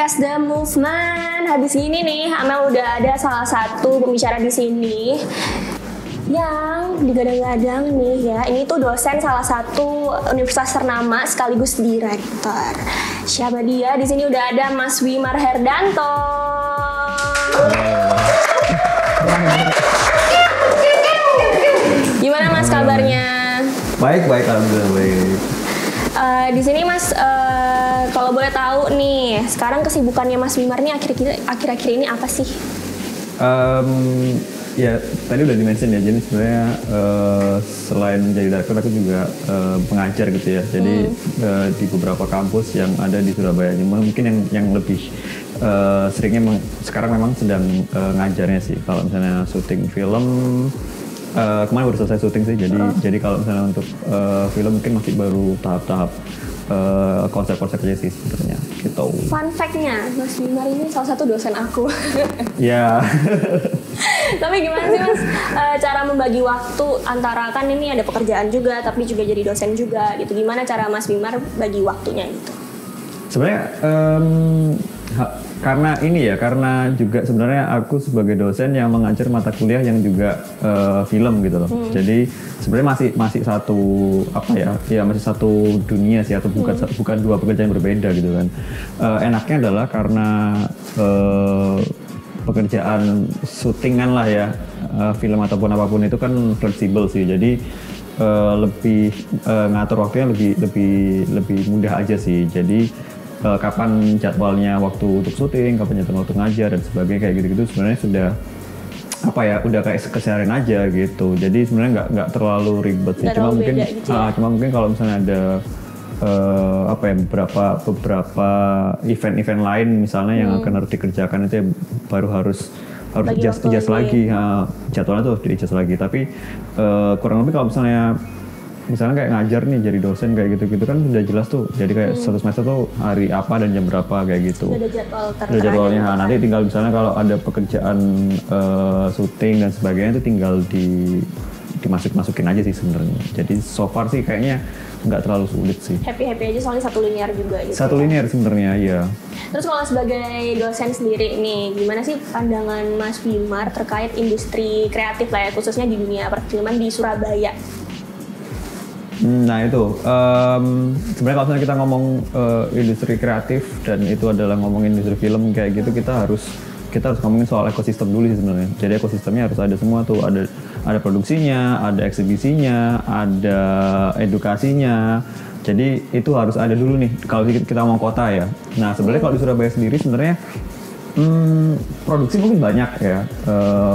podcast The Movement. Habis ini nih, Amel udah ada salah satu pembicara di sini yang digadang-gadang nih ya. Ini tuh dosen salah satu universitas ternama sekaligus direktur. Siapa dia? Di sini udah ada Mas Wimar Herdanto. Gimana Mas kabarnya? Baik, alhamdulillah baik. Di sini Mas, kalau boleh tahu nih, sekarang kesibukannya Mas Wimar nih akhir-akhir ini apa sih? Ya tadi udah dimention ya, jadi sebenarnya selain jadi direktur aku juga pengajar gitu ya. Jadi di beberapa kampus yang ada di Surabaya, mungkin yang lebih seringnya sekarang memang sedang ngajarnya sih. Kalau misalnya syuting film, kemarin baru selesai syuting sih, jadi kalau misalnya untuk film mungkin masih baru tahap-tahap konsep-konsep aja sih sebenarnya gitu. Fun fact-nya, Mas Wimar ini salah satu dosen aku. Ya. Tapi gimana sih Mas cara membagi waktu antara, kan ini ada pekerjaan juga tapi juga jadi dosen juga gitu. Gimana cara Mas Wimar bagi waktunya gitu? Sebenarnya karena juga sebenarnya aku sebagai dosen yang mengajar mata kuliah yang juga film gitu loh. Jadi sebenarnya masih satu masih satu dunia sih, atau bukan dua pekerjaan yang berbeda gitu kan. Enaknya adalah karena pekerjaan syutingan lah ya, film ataupun apapun itu kan fleksibel sih. Jadi lebih ngatur waktunya lebih mudah aja sih. Jadi kapan jadwalnya waktu untuk syuting, kapan jadwal waktu ngajar dan sebagainya kayak gitu-gitu sebenarnya sudah udah kayak keseharian aja gitu. Jadi sebenarnya nggak terlalu ribet sih. Cuma mungkin kalau misalnya ada beberapa event-event lain misalnya yang akan harus dikerjakan itu ya baru harus adjust lagi, jadwalnya tuh di-adjust lagi. Tapi kurang lebih kalau misalnya kayak ngajar nih, jadi dosen kayak gitu-gitu kan udah jelas tuh. Jadi kayak satu semester tuh hari apa dan jam berapa kayak gitu. Udah jadwal Udah jadwalnya. Nanti tinggal misalnya kalau ada pekerjaan syuting dan sebagainya itu tinggal dimasukin aja sih sebenarnya. Jadi so far sih kayaknya nggak terlalu sulit sih. Happy aja soalnya satu linear juga gitu. Satu linear sebenarnya, iya. Terus kalau sebagai dosen sendiri nih, gimana sih pandangan Mas Wimar terkait industri kreatif lah ya, khususnya di dunia perfilman di Surabaya? Nah itu, sebenarnya kalau kita ngomong industri kreatif dan itu adalah ngomongin industri film kayak gitu, kita harus ngomongin soal ekosistem dulu sih sebenarnya. Jadi ekosistemnya harus ada semua tuh, ada produksinya, ada eksibisinya, ada edukasinya. Jadi itu harus ada dulu nih kalau kita ngomong kota ya. Nah sebenarnya kalau di Surabaya sendiri sebenarnya produksi mungkin banyak ya,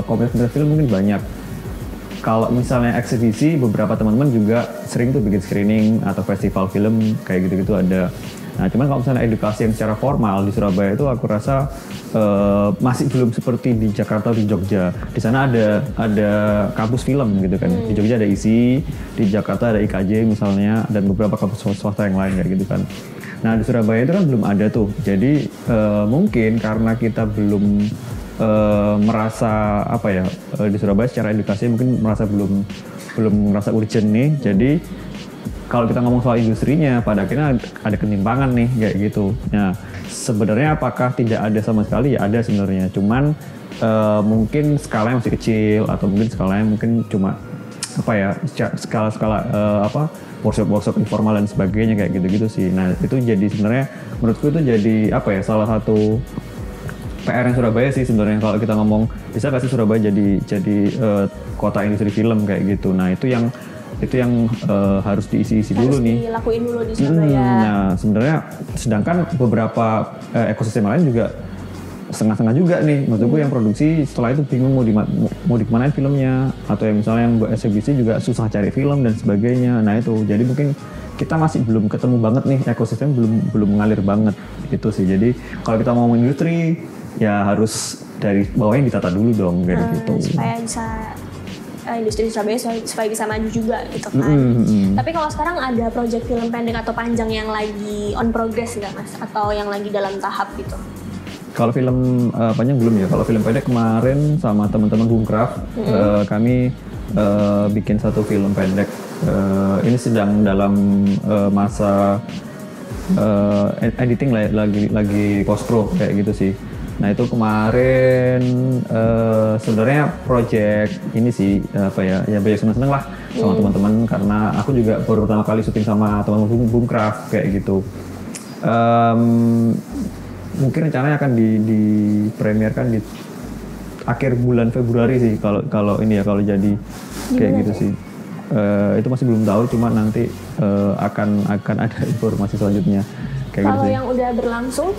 komunitas film mungkin banyak. Kalau misalnya eksibisi, beberapa teman-teman juga sering tuh bikin screening atau festival film kayak gitu-gitu ada. Nah, cuman kalau misalnya edukasi yang secara formal di Surabaya itu aku rasa masih belum seperti di Jakarta atau di Jogja. Di sana ada kampus film gitu kan. Di Jogja ada ISI, di Jakarta ada IKJ misalnya, dan beberapa kampus swasta yang lain kayak gitu kan. Nah, di Surabaya itu kan belum ada tuh. Jadi mungkin karena kita belum merasa di Surabaya secara edukasi mungkin belum merasa urgent nih. Jadi kalau kita ngomong soal industrinya, pada akhirnya ada ketimpangan nih kayak gitu. Nah sebenarnya apakah tidak ada sama sekali? Ya ada sebenarnya. Cuman mungkin skalanya masih kecil, atau mungkin skalanya mungkin cuma skala workshop informal dan sebagainya kayak gitu-gitu sih. Nah itu jadi sebenarnya menurutku itu jadi salah satu PR yang Surabaya sih sebenarnya. Kalau kita ngomong bisa nggak sih Surabaya jadi kota industri film kayak gitu. Nah itu yang harus diisi dulu nih. Harus dilakuin dulu di Surabaya. Nah sebenarnya sedangkan beberapa ekosistem lain juga setengah-setengah juga nih. Maksudku yang produksi setelah itu bingung mau dikemanain filmnya, atau yang misalnya yang buat eksibisi juga susah cari film dan sebagainya. Nah itu jadi mungkin kita masih belum ketemu banget nih, ekosistem belum mengalir banget gitu sih. Jadi kalau kita mau ngomong industri ya harus dari bawahnya ditata dulu dong kayak gitu. Supaya bisa industri Surabaya supaya bisa maju juga gitu kan. Tapi kalau sekarang ada proyek film pendek atau panjang yang lagi on progress nggak Mas? Atau yang lagi dalam tahap gitu? Kalau film panjang belum ya. Kalau film pendek kemarin sama teman-teman Bungkraf kami bikin satu film pendek. Ini sedang dalam masa editing lagi post pro kayak gitu sih. Nah itu kemarin sebenarnya project ini sih apa ya banyak seneng lah sama teman-teman, karena aku juga baru pertama kali syuting sama teman-teman Boomcraft kayak gitu. Mungkin rencananya akan dipremierkan di akhir bulan Februari sih kalau ini ya, kalau jadi kayak gitu sih. Itu masih belum tahu, cuma nanti akan ada informasi selanjutnya kayak gitu Kalau sih. yang udah berlangsung,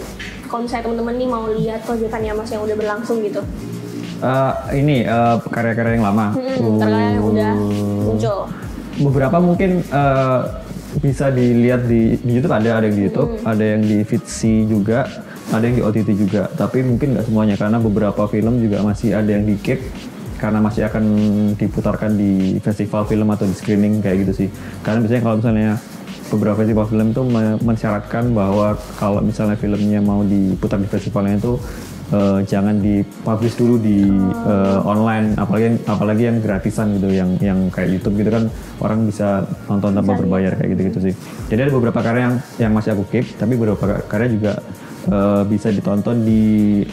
kalau misalnya teman-teman nih mau lihat proyekannya Mas yang udah berlangsung gitu, Ini karya-karya yang lama. karya yang udah muncul. Beberapa mungkin bisa dilihat di YouTube, ada yang di YouTube, ada yang di Vidsi juga, ada yang di OTT juga. Tapi mungkin nggak semuanya, karena beberapa film juga masih ada yang di keep karena masih akan diputarkan di festival film atau di screening kayak gitu sih. Karena biasanya kalau misalnya beberapa festival film itu mensyaratkan bahwa kalau misalnya filmnya mau diputar di festivalnya itu jangan dipublish dulu di online, apalagi yang gratisan gitu, yang kayak YouTube gitu kan, orang bisa nonton tanpa berbayar kayak gitu sih. Jadi ada beberapa karya yang masih aku keep, tapi beberapa karya juga bisa ditonton di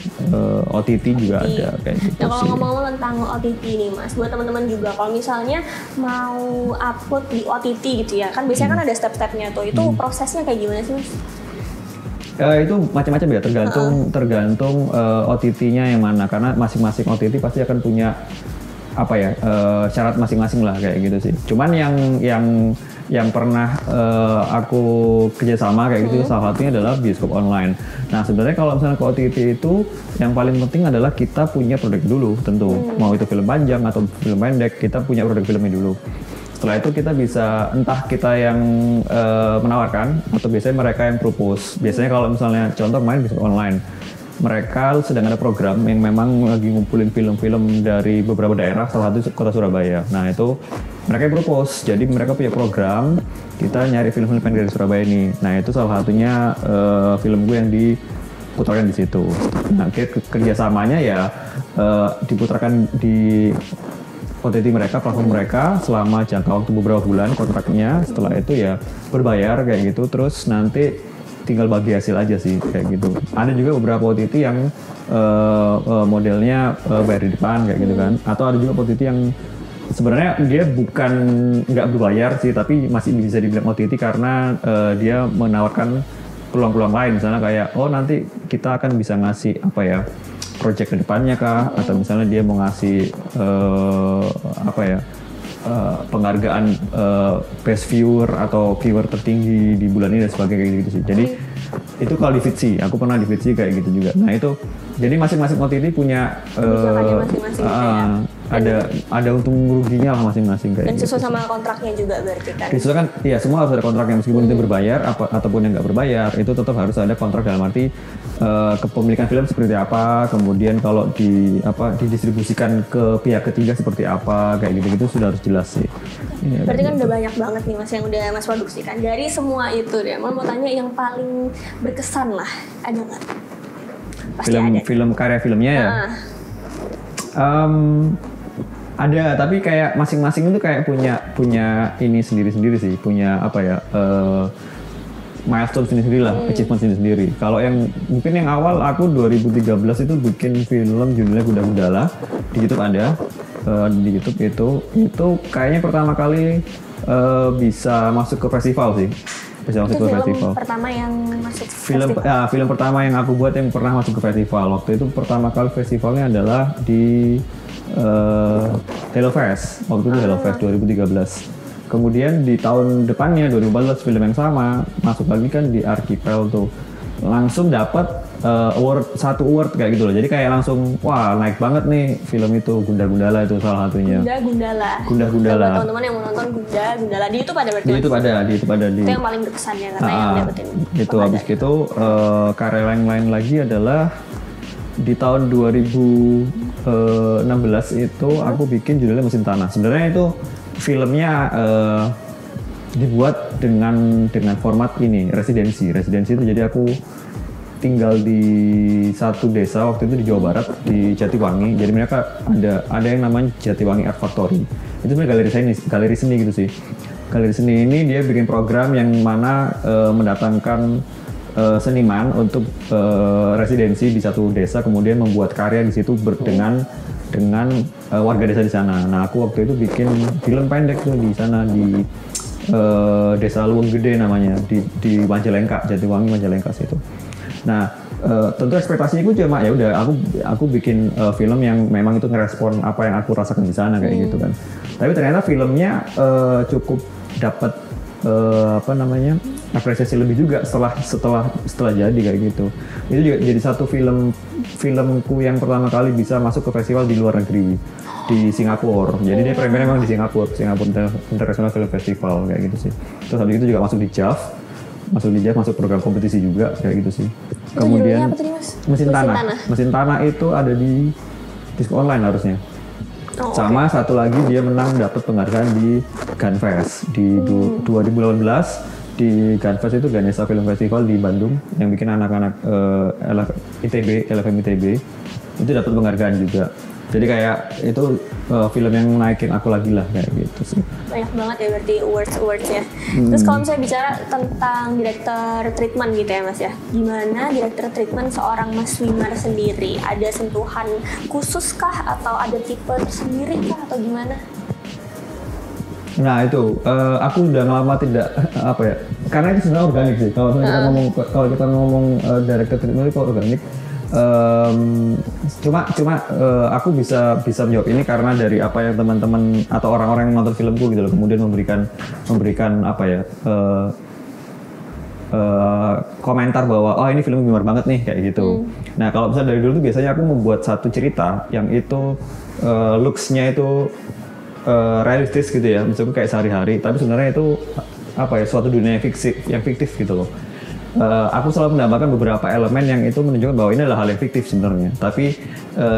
OTT juga ada kayak gitu. Nah kalau sih. ngomong-ngomong tentang OTT nih Mas, buat teman-teman juga kalau misalnya mau upload di OTT gitu ya, kan biasanya kan ada step-stepnya tuh, itu prosesnya kayak gimana sih Mas? Itu macam-macam ya, tergantung OTT-nya yang mana, karena masing-masing OTT pasti akan punya apa ya syarat masing-masing lah kayak gitu sih. Cuman yang pernah aku kerjasama kayak gitu, salah satunya adalah bioskop online. Nah sebenarnya kalau misalnya ke OTT itu yang paling penting adalah kita punya produk dulu tentu, mau itu film panjang atau film pendek, kita punya produk filmnya dulu. Setelah itu kita bisa, entah kita yang menawarkan atau biasanya mereka yang propose. Biasanya kalau misalnya contoh main bioskop online, mereka sedang ada program yang memang lagi ngumpulin film-film dari beberapa daerah, salah satu kota Surabaya. Nah itu mereka yang propose, jadi mereka punya program, kita nyari film-film pendek dari Surabaya ini. Nah itu salah satunya film gue yang diputarkan di situ. Nah kerjasamanya ya diputarkan di OTT mereka, platform mereka selama jangka waktu beberapa bulan kontraknya. Setelah itu ya berbayar kayak gitu, terus nanti tinggal bagi hasil aja sih kayak gitu. Ada juga beberapa OTT yang modelnya bayar di depan kayak gitu kan, atau ada juga OTT yang sebenarnya dia bukan nggak berbayar sih, tapi masih bisa dibilang OTT karena dia menawarkan peluang-peluang lain, misalnya kayak nanti kita akan bisa ngasih apa ya, project ke depannya kah, atau misalnya dia mau ngasih penghargaan best viewer atau viewer tertinggi di bulan ini dan sebagainya kayak gitu sih. Jadi itu kalau di Vidsi, aku pernah di Vidsi kayak gitu juga. Nah itu jadi masing-masing OTT punya ada untung ruginya lah masing-masing kayak. Dan gitu. sesuai sama kontraknya juga berarti kan? Sesuai kan, iya semua harus ada kontraknya, meskipun itu berbayar ataupun yang nggak berbayar, itu tetap harus ada kontrak dalam arti kepemilikan film seperti apa, kemudian kalau didistribusikan ke pihak ketiga seperti apa, kayak gitu-gitu sudah harus jelas sih. Ya, berarti kan gitu. udah banyak banget nih Mas yang udah Mas produksikan. Dari semua itu deh, mau tanya yang paling berkesan lah, ada nggak? Pasti ada. Film karya filmnya ya. Ada, tapi kayak masing-masing itu kayak punya ini sendiri-sendiri sih, punya apa ya, milestone sendiri-sendiri lah, achievement sendiri-sendiri. Kalau yang mungkin yang awal aku 2013 itu bikin film judulnya Gunda Gundala, di YouTube ada, di YouTube itu kayaknya pertama kali bisa masuk ke festival sih. Bisa masuk Itu ke film festival. pertama yang masuk Film pertama yang aku buat yang pernah masuk ke festival. Waktu itu pertama kali festivalnya adalah di Hello Fest. Waktu itu Hello Fest 2013. Kemudian di tahun depannya 2014 film yang sama masuk lagi kan di Archipel tuh. Langsung dapat satu award kayak gitu loh. Jadi kayak langsung wah naik banget nih film itu, Gunda Gundala itu salah satunya. Gunda Gundala. Buat teman-teman yang mau nonton Gunda Gundala di YouTube ada berarti. Di YouTube ada. Itu yang paling berkesan ya karena yang dapetin. Itu habis itu karya lain lagi adalah di tahun 2016 itu aku bikin judulnya Mesin Tanah. Sebenarnya itu filmnya dibuat dengan format ini residensi itu, jadi aku tinggal di satu desa waktu itu di Jawa Barat di Jatiwangi. Jadi mereka ada yang namanya Jatiwangi Art Factory, itu sebenarnya galeri seni gitu sih. Galeri Seni ini dia bikin program yang mana mendatangkan seniman untuk residensi di satu desa, kemudian membuat karya di situ dengan warga desa di sana. Nah, aku waktu itu bikin film pendek tuh di sana di Desa Luwung Gede namanya, di Majalengka, Jatiwangi Majalengka situ. Nah, tentu ekspektasiku cuma ya udah aku bikin film yang memang itu ngerespon apa yang aku rasakan di sana kayak gitu kan. Tapi ternyata filmnya cukup dapat apresiasi lebih juga setelah jadi kayak gitu. Itu juga jadi satu filmku yang pertama kali bisa masuk ke festival di luar negeri di Singapura. Jadi dia premiernya memang di Singapura International Film Festival kayak gitu sih. Terus habis itu juga masuk di JAV, masuk program kompetisi juga kayak gitu sih. Itu Kemudian apa tadi, Mas? Mesin Tanah itu ada di Disco Online harusnya. Sama satu lagi dia menang dapat penghargaan di Gunfest di 2018 di Gunfest itu Ganesha Film Festival di Bandung yang bikin anak-anak LFM ITB itu dapat penghargaan juga. Jadi kayak itu film yang naikin aku lagi lah kayak gitu sih. Banyak banget ya berarti awards ya. Terus kalau misalnya bicara tentang director treatment gitu ya Mas ya, gimana director treatment seorang Mas Wimar sendiri? Ada sentuhan khusus kah atau ada tipe tersendiri kah atau gimana? Nah itu aku udah lama tidak karena itu sebenarnya organik sih. Kalau kita ngomong director treatment itu organik. Cuma aku bisa menjawab ini karena dari apa yang teman-teman atau orang-orang yang nonton filmku gitu loh, kemudian memberikan komentar bahwa ini film Wimar banget nih kayak gitu. Nah kalau misalnya dari dulu tuh biasanya aku membuat satu cerita yang itu looks-nya itu realistis gitu ya, misalnya kayak sehari-hari, tapi sebenarnya itu suatu dunia yang fiktif gitu loh. Aku selalu menambahkan beberapa elemen yang itu menunjukkan bahwa ini adalah hal yang fiktif sebenarnya. Tapi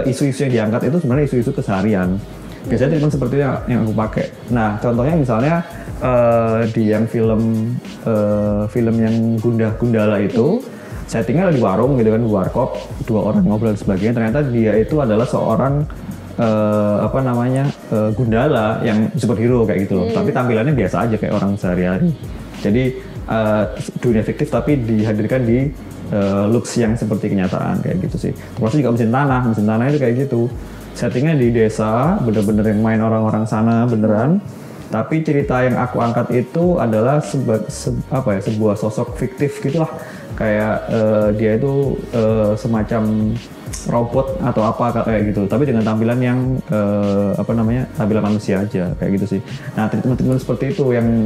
isu-isu yang diangkat itu sebenarnya isu-isu keseharian. Biasanya treatment seperti itu yang aku pakai. Nah, contohnya misalnya di yang film yang Gundala itu, settingnya di warung gitu kan, di warkop, dua orang ngobrol dan sebagainya. Ternyata dia itu adalah seorang Gundala yang superhero kayak gitu loh. Tapi tampilannya biasa aja kayak orang sehari-hari. Jadi dunia fiktif tapi dihadirkan di looks yang seperti kenyataan kayak gitu sih. Termasuk juga Mesin Tanah itu kayak gitu. Settingnya di desa, bener-bener yang main orang-orang sana beneran. Tapi cerita yang aku angkat itu adalah sebuah sosok fiktif gitulah. Kayak dia itu semacam robot atau apa kayak gitu, tapi dengan tampilan yang tampilan manusia aja kayak gitu sih. Nah treatment seperti itu yang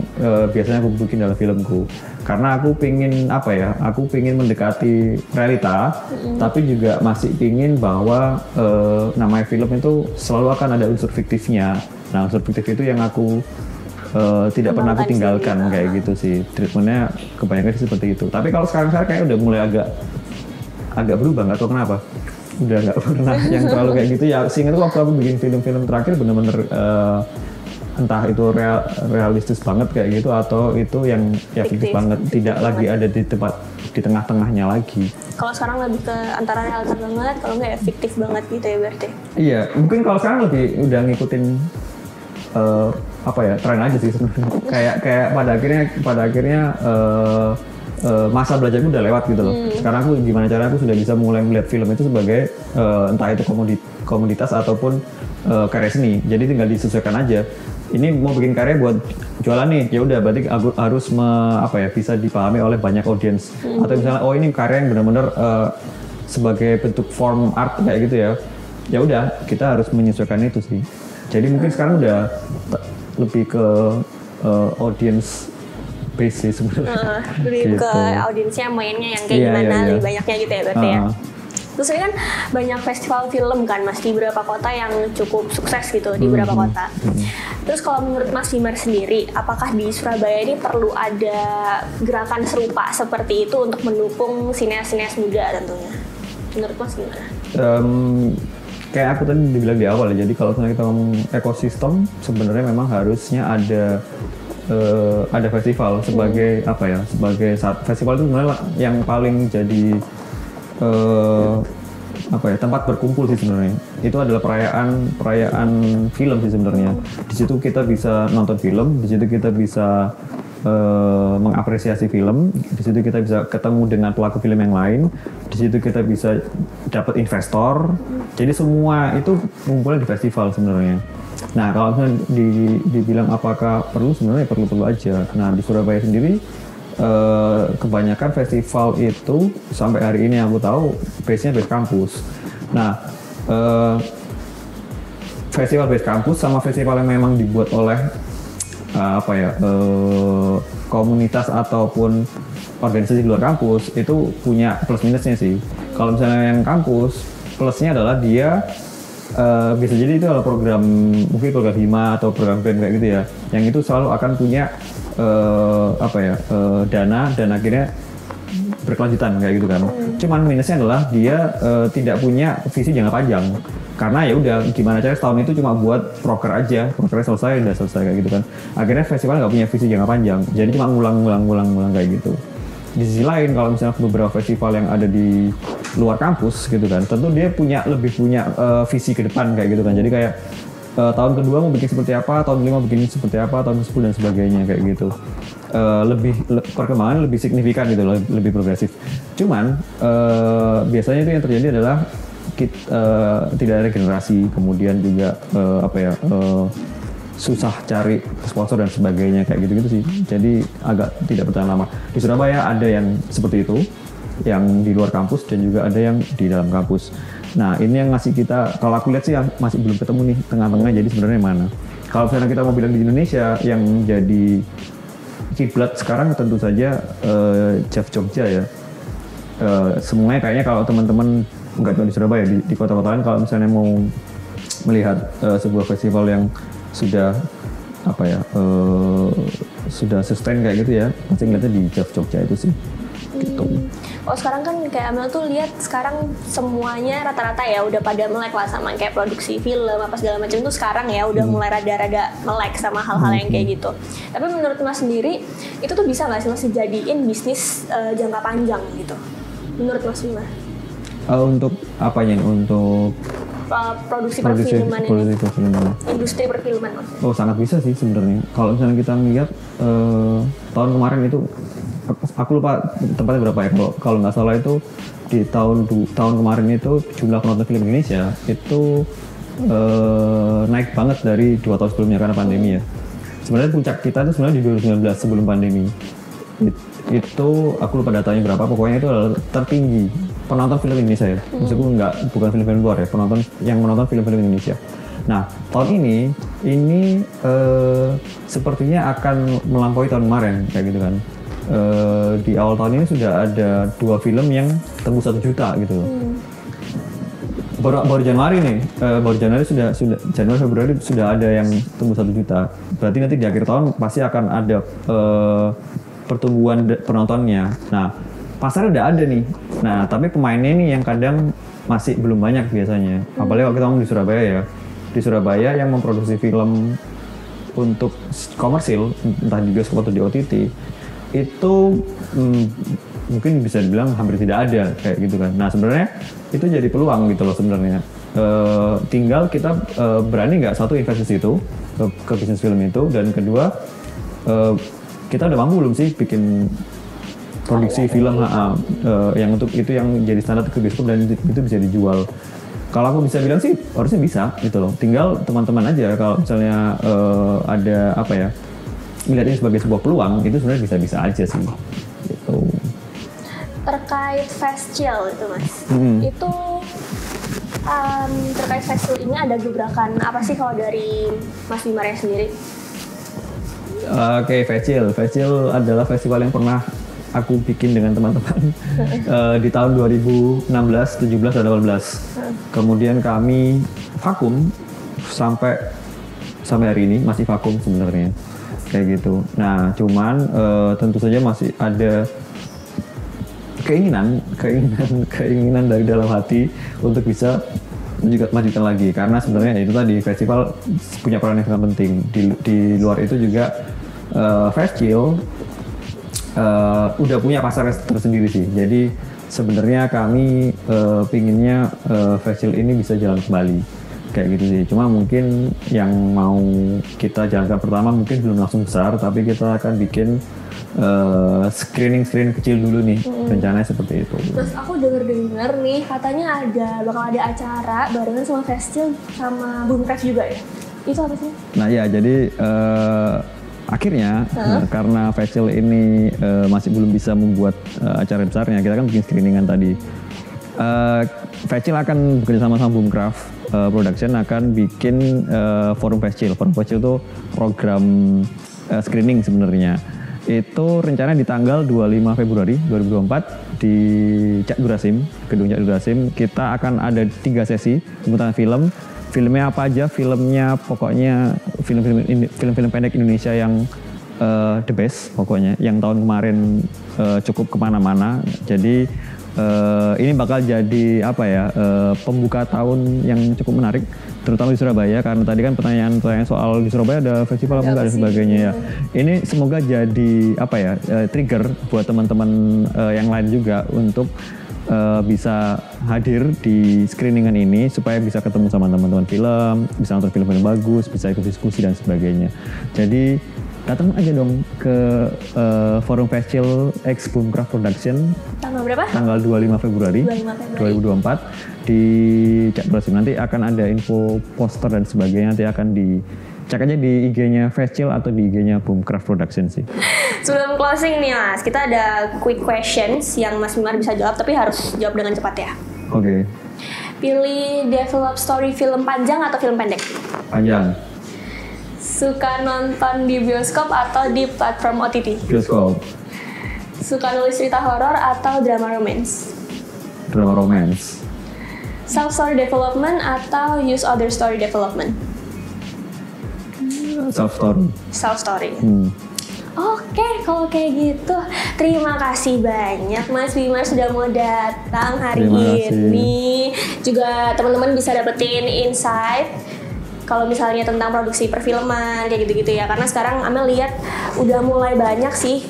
biasanya aku bikin dalam filmku karena aku pingin mendekati realita, tapi juga masih pingin bahwa namanya film itu selalu akan ada unsur fiktifnya. Nah unsur fiktif itu yang aku tidak pernah aku tinggalkan kayak gitu sih. Treatmentnya kebanyakan seperti itu. Tapi kalau sekarang kayak udah mulai agak berubah, nggak tahu kenapa. Udah nggak pernah yang terlalu kayak gitu ya. Seingat waktu aku bikin film-film terakhir bener-bener entah itu realistis banget kayak gitu atau itu yang fiktif banget, tidak lagi ada di tengah-tengahnya lagi. Kalau sekarang lebih ke antara realita banget, kalau nggak ya fiktif banget gitu ya berarti. Iya, mungkin kalau sekarang lebih udah ngikutin tren aja sih sebenarnya. kayak pada akhirnya masa belajarku udah lewat gitu loh. Sekarang aku gimana caranya aku sudah bisa mulai melihat film itu sebagai entah itu komoditas ataupun karya seni. Jadi tinggal disesuaikan aja. Ini mau bikin karya buat jualan nih, ya udah berarti aku harus bisa dipahami oleh banyak audiens. Atau misalnya ini karya yang benar-benar sebagai bentuk form art kayak gitu ya. Ya udah kita harus menyesuaikan itu sih. Jadi mungkin sekarang udah lebih ke audience base sebenarnya. Lebih ke audiensnya mainnya yang kayak gimana, lebih banyaknya gitu ya berarti ya. Terus ini kan banyak festival film kan Mas di beberapa kota yang cukup sukses gitu di beberapa kota. Terus kalau menurut Mas Wimar sendiri, apakah di Surabaya ini perlu ada gerakan serupa seperti itu untuk mendukung sineas-sineas muda tentunya? Menurut Mas gimana? Kayak aku tadi dibilang di awal ya, jadi kalau kita ngomong ekosistem sebenarnya memang harusnya ada festival sebagai festival itu sebenarnya yang paling jadi tempat berkumpul sih sebenarnya. Itu adalah perayaan film sih sebenarnya. Di situ kita bisa nonton film, di situ kita bisa mengapresiasi film, di situ kita bisa ketemu dengan pelaku film yang lain, di situ kita bisa dapat investor. Jadi semua itu ngumpulnya di festival sebenarnya. Nah kalau misalnya dibilang apakah perlu, sebenarnya perlu aja. Nah di Surabaya sendiri kebanyakan festival itu sampai hari ini yang aku tahu base-nya base kampus. Nah festival base kampus sama festival yang memang dibuat oleh komunitas ataupun organisasi di luar kampus itu punya plus minusnya sih. Kalau misalnya yang kampus, plusnya adalah dia bisa jadi itu adalah program, mungkin program hima atau program band kayak gitu ya, yang itu selalu akan punya dana dan akhirnya berkelanjutan kayak gitu kan. Cuman minusnya adalah dia tidak punya visi jangka panjang. Karena ya udah gimana caranya setahun itu cuma buat proker aja, prokernya selesai udah selesai kayak gitu kan. Akhirnya festival nggak punya visi jangka panjang, jadi cuma ngulang kayak gitu. Di sisi lain kalau misalnya beberapa festival yang ada di luar kampus gitu kan, tentu dia lebih punya visi ke depan kayak gitu kan. Jadi kayak tahun kedua mau bikin seperti apa, tahun kelima bikin seperti apa, tahun ke-10 dan sebagainya kayak gitu. Perkembangan lebih signifikan gitu loh, lebih progresif. Cuman biasanya itu yang terjadi adalah tidak ada generasi, kemudian juga susah cari sponsor dan sebagainya kayak gitu-gitu sih. Jadi agak tidak bertahan lama. Di Surabaya ada yang seperti itu, yang di luar kampus dan juga ada yang di dalam kampus. Nah ini yang ngasih kita, kalau aku lihat sih yang masih belum ketemu nih tengah-tengah. Jadi sebenarnya mana? Kalau misalnya kita mau bilang di Indonesia yang jadi kiblat sekarang tentu saja Jeff Jogja ya. Semuanya kayaknya kalau teman-teman nggak cuma di Surabaya, di kota-kota lain kalau misalnya mau melihat sebuah festival yang sudah sudah sustain kayak gitu ya, pasti ngeliatnya di Jeff Jogja itu sih. Gitu. Oh sekarang kan kayak Amel tuh lihat sekarang semuanya rata-rata ya udah pada melek lah sama kayak produksi film apa segala macam tuh sekarang ya udah mulai rada-rada melek sama hal-hal yang kayak gitu. Tapi menurut Mas sendiri itu tuh bisa nggak sih Mas dijadiin bisnis jangka panjang gitu? Menurut Mas gimana? Untuk apanya? Untuk produksi perfilman ini. Industri perfilman Mas. Oh sangat bisa sih sebenarnya. Kalau misalnya kita ngeliat tahun kemarin itu, aku lupa tempatnya berapa ya. Kalau nggak salah itu di tahun kemarin itu jumlah penonton film Indonesia itu naik banget dari 2 tahun sebelumnya karena pandemi ya. Sebenarnya puncak kita itu sebenarnya di 2019 sebelum pandemi. Itu aku lupa datanya berapa, pokoknya itu adalah tertinggi penonton film Indonesia ya. Maksudku bukan film-film luar ya, penonton yang menonton film-film Indonesia. Nah tahun ini sepertinya akan melampaui tahun kemarin kayak gitu kan. Di awal tahun ini sudah ada 2 film yang tembus 1 juta gitu loh. Baru Januari nih, sudah Januari Februari sudah ada yang tembus 1 juta. Berarti nanti di akhir tahun pasti akan ada pertumbuhan penontonnya. Nah, pasarnya udah ada nih. Nah, tapi pemainnya nih yang kadang masih belum banyak biasanya. Apalagi kalau kita ngomong di Surabaya ya. Di Surabaya yang memproduksi film untuk komersil, entah di bioskop atau di OTT, itu mungkin bisa dibilang hampir tidak ada kayak gitu kan. Nah, sebenarnya itu jadi peluang gitu loh sebenarnya. Tinggal kita berani nggak satu investasi itu ke bisnis film itu, dan kedua kita udah mampu belum sih bikin produksi film yang untuk itu yang jadi standar ke bioskop dan itu bisa dijual. Kalau aku bisa bilang sih harusnya bisa gitu loh. Tinggal teman-teman aja kalau misalnya ada melihat ini sebagai sebuah peluang, itu sebenarnya bisa-bisa aja sih gitu. Terkait festival itu Mas, itu terkait festival ini ada gebrakan apa sih kalau dari Mas Bimar sendiri? Oke, festival adalah festival yang pernah aku bikin dengan teman-teman di tahun 2016, 17, dan 18. Kemudian kami vakum sampai hari ini masih vakum sebenarnya kayak gitu. Nah, cuman tentu saja masih ada keinginan dari dalam hati untuk bisa lanjutkan lagi, karena sebenarnya itu tadi festival punya peran yang sangat penting. Di luar itu juga festival udah punya pasar tersendiri sih. Jadi sebenarnya kami pinginnya face shield ini bisa jalan kembali kayak gitu sih. Cuma mungkin yang mau kita jalankan pertama mungkin belum langsung besar, tapi kita akan bikin screening kecil dulu nih, rencananya seperti itu. Terus aku denger nih katanya bakal ada acara barengan sama face shield sama Boomcraft juga ya? Itu apa sih? Nah ya, jadi akhirnya karena face shield ini masih belum bisa membuat acara besarnya, kita kan bikin screeningan tadi. Face shield akan bekerja sama Boomcraft Production akan bikin forum face shield. Forum face shield itu program screening sebenarnya. Itu rencananya di tanggal 25 Februari 2024 di Cak Durasim, gedung Cak Durasim. Kita akan ada 3 sesi pemutaran film. Filmnya apa aja? Filmnya pokoknya film-film pendek Indonesia yang the best pokoknya, yang tahun kemarin cukup kemana-mana. Jadi ini bakal jadi apa ya, pembuka tahun yang cukup menarik, terutama di Surabaya, karena tadi kan pertanyaan soal di Surabaya ada festival apa enggak dan sebagainya ya. Ini semoga jadi apa ya, trigger buat teman-teman yang lain juga untuk bisa hadir di screeningan ini supaya bisa ketemu sama teman-teman film, bisa nonton film-film bagus, bisa ikut diskusi dan sebagainya. Jadi datang aja dong ke Forum Face Shield X Boomcraft Production. Tanggal berapa? Tanggal 25 Februari 2024 di Cak Durasim. Nanti akan ada info poster dan sebagainya, nanti akan dicek aja di IG-nya Face Shield atau di IG-nya Boomcraft Production sih. Sebelum closing nih Mas, kita ada quick questions yang Mas Wimar bisa jawab, tapi harus jawab dengan cepat ya. Oke. Pilih develop story film panjang atau film pendek? Panjang. Suka nonton di bioskop atau di platform OTT? Bioskop. Suka nulis cerita horor atau drama romance? Drama romance. Self story development atau use other story development? Self story. Self story. Oke, kalau kayak gitu, terima kasih banyak Mas Wimar sudah mau datang hari ini. Juga teman-teman bisa dapetin insight kalau misalnya tentang produksi perfilman kayak gitu-gitu ya, karena sekarang Amel lihat udah mulai banyak sih,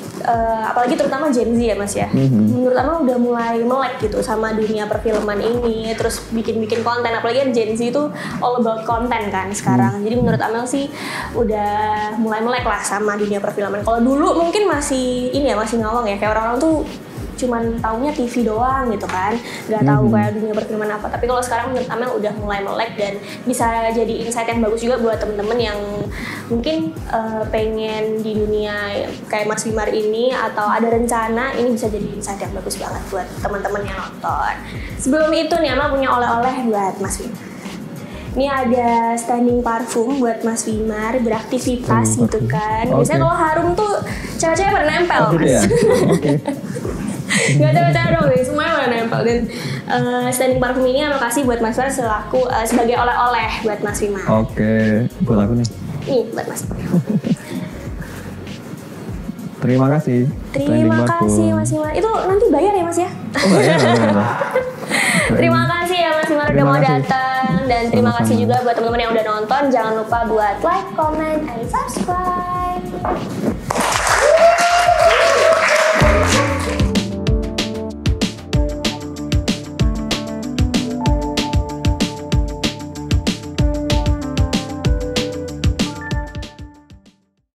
apalagi terutama Gen Z ya Mas ya. Menurut Amel udah mulai melek gitu sama dunia perfilman ini, terus bikin konten, apalagi kan Gen Z itu all about konten kan sekarang. Jadi menurut Amel sih udah mulai melek lah sama dunia perfilman. Kalau dulu mungkin masih ini ya, masih ngawang ya, kayak orang-orang tuh cuman taunya TV doang gitu kan, nggak tahu kayak dunia perfilman apa. Tapi kalau sekarang menurut Amel udah mulai melek dan bisa jadi insight yang bagus juga buat temen-temen yang mungkin pengen di dunia kayak Mas Wimar ini atau ada rencana, ini bisa jadi insight yang bagus banget buat teman-teman yang nonton. Sebelum itu nih Amel punya oleh-oleh buat Mas Wimar. Ini ada standing parfum buat Mas Wimar beraktivitas gitu kan. Biasanya kalau harum tuh cewek-cewek pada nempel Mas. Gak cewek-cewek dong nih, semuanya pada nempel. Dan standing parfum ini Amel kasih buat Mas Wimar selaku sebagai oleh-oleh buat Mas Wimar. Oke, buat aku nih. Nih buat Mas Wimar. Terima kasih. Terima kasih Mas Wimar. Itu nanti bayar ya Mas ya? Oh bayar. Terima kasih ya Mas Wimar udah mau datang, dan terima kasih juga buat teman-teman yang udah nonton. Jangan lupa buat like, comment, and subscribe.